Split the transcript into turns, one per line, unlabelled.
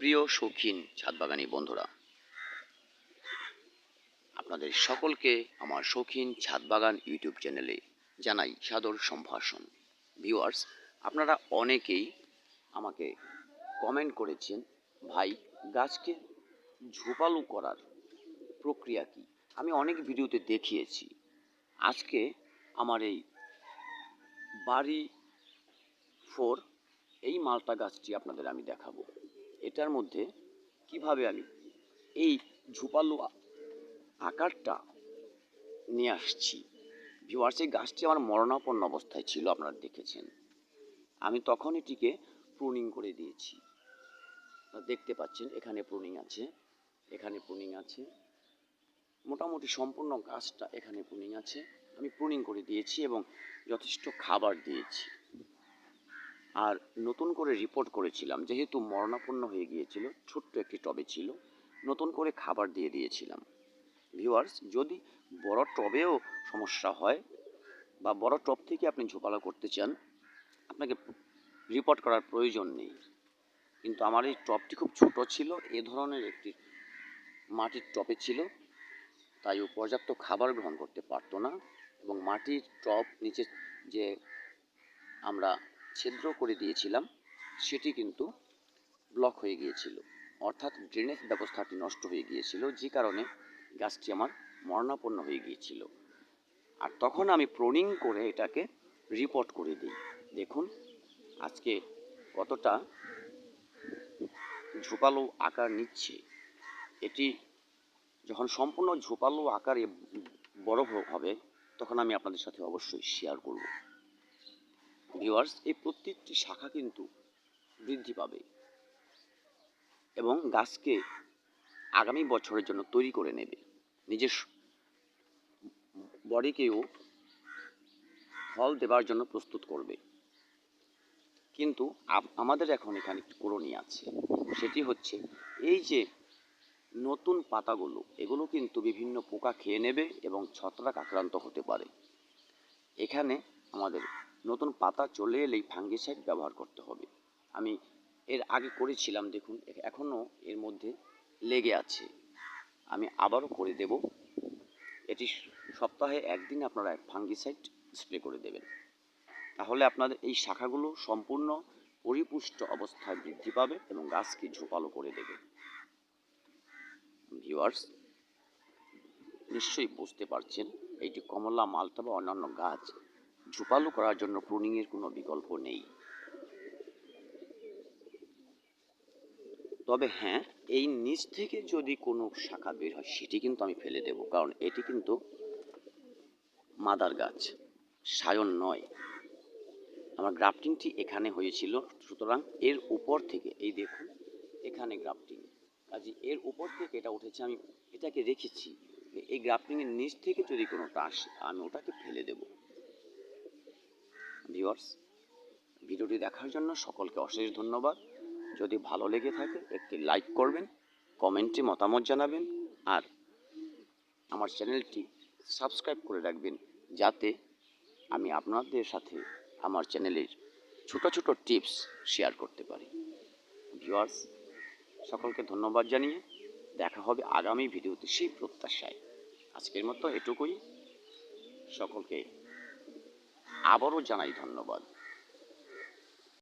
প্রিয় শৌখিন ছাদবাগানী বন্ধুরা, আপনাদের সকলকে আমার শৌখিন ছাদবাগান ইউটিউব চ্যানেলে জানাই সাদর সম্ভাষণ। ভিউয়ার্স, আপনারা অনেকেই আমাকে কমেন্ট করেছেন, ভাই গাছকে ঝোপালো করার প্রক্রিয়া কি? আমি অনেক ভিডিওতে দেখিয়েছি। আজকে আমার এই বাড়ি 4 এই মালটা গাছটি আপনাদের আমি দেখাবো। এটার মধ্যে কিভাবে আমি এই ঝোপালো আকারটা নিয়ে আসছি। ভিউয়ার্স, এই গাছটি আমার মরণাপন্ন অবস্থায় ছিল, আপনারা দেখেছেন। আমি তখন এটিকে প্রুনিং করে দিয়েছি। দেখতে পাচ্ছেন এখানে প্রুনিং আছে, এখানে প্রুনিং আছে, মোটামুটি সম্পূর্ণ গাছটা এখানে প্রুনিং আছে। আমি প্রুনিং করে দিয়েছি এবং যথেষ্ট খাবার দিয়েছি। আর নতুন করে রিপোর্ট করেছিলাম, যেহেতু মরণাপন্ন হয়ে গিয়েছিল, ছোট্ট একটি টবে ছিল, নতুন করে খাবার দিয়ে দিয়েছিলাম। ভিউয়ার্স, যদি বড় টবেও সমস্যা হয় বা বড় টব থেকে আপনি ঝোপালো করতে চান, আপনাকে রিপোর্ট করার প্রয়োজন নেই। কিন্তু আমার এই টবটি খুব ছোট ছিল, এ ধরনের একটি মাটির টবে ছিল, তাই ও পর্যাপ্ত খাবার গ্রহণ করতে পারতো না এবং মাটির টব নিচে যে আমরা ছিদ্র করে দিয়েছিলাম সেটি কিন্তু ব্লক হয়ে গিয়েছিল, অর্থাৎ ড্রেনেজ ব্যবস্থাটি নষ্ট হয়ে গিয়েছিল, যে কারণে গাছটি আমার মরণাপন্ন হয়ে গিয়েছিল। আর তখন আমি প্রুনিং করে এটাকে রিপোর্ট করে দিই। দেখুন আজকে কতটা ঝোপালো আকার নিচ্ছে। এটি যখন সম্পূর্ণ ঝোপালো আকারে বড় হবে তখন আমি আপনাদের সাথে অবশ্যই শেয়ার করব। ভিউয়ার্স, এই প্রত্যেকটি শাখা কিন্তু বৃদ্ধি পাবে এবং গাছকে আগামী বছরের জন্য তৈরি করে নেবে, নিজের বডিকেও ফল দেবার জন্য প্রস্তুত করবে। কিন্তু আমাদের এখন এখানে একটি করণীয় আছে, সেটি হচ্ছে এই যে নতুন পাতাগুলো, এগুলো কিন্তু বিভিন্ন পোকা খেয়ে নেবে এবং ছত্রাক আক্রান্ত হতে পারে। এখানে আমাদের নতুন পাতা চলে এলেই ফাঙ্গিসাইড ব্যবহার করতে হবে। আমি এর আগে করেছিলাম, দেখুন এখনও এর মধ্যে লেগে আছে। আমি আবারও করে দেব। এটি সপ্তাহে একদিন আপনারা ফাঙ্গিসাইড স্প্রে করে দেবেন, তাহলে আপনাদের এই শাখাগুলো সম্পূর্ণ পরিপুষ্ট অবস্থায় বৃদ্ধি পাবে এবং গাছকে ঝোপালো করে দেবে। ভিউয়ার্স, নিশ্চয়ই বুঝতে পারছেন এইটি কমলা, মালটা বা অন্যান্য গাছ ঝোপালো করার জন্য প্রুনিংয়ের কোনো বিকল্প নেই। তবে হ্যাঁ, এই নিচ থেকে যদি কোনো শাখা বের হয় সেটি কিন্তু আমি ফেলে দেব, কারণ এটি কিন্তু মাদার গাছ, সায়ন নয়। আমার গ্রাফটিংটি এখানে হয়েছিল, সুতরাং এর উপর থেকে এই দেখুন এখানে গ্রাফটিং, কাজে এর উপর থেকে এটা উঠেছে, আমি এটাকে রেখেছি। এই গ্রাফটিংয়ের নিচ থেকে যদি কোনোটা আসে আমি ওটাকে ফেলে দেব। ভিউয়ার্স, ভিডিওটি দেখার জন্য সকলকে অশেষ ধন্যবাদ। যদি ভালো লেগে থাকে একটি লাইক করবেন, কমেন্টে মতামত জানাবেন, আর আমার চ্যানেলটি সাবস্ক্রাইব করে রাখবেন, যাতে আমি আপনাদের সাথে আমার চ্যানেলের ছোট ছোট টিপস শেয়ার করতে পারি। ভিউয়ার্স, সকলকে ধন্যবাদ জানিয়ে দেখা হবে আগামী ভিডিওতে সেই প্রত্যাশায়। আজকের মতো এটুকুই। সকলকে আবারও জানাই ধন্যবাদ।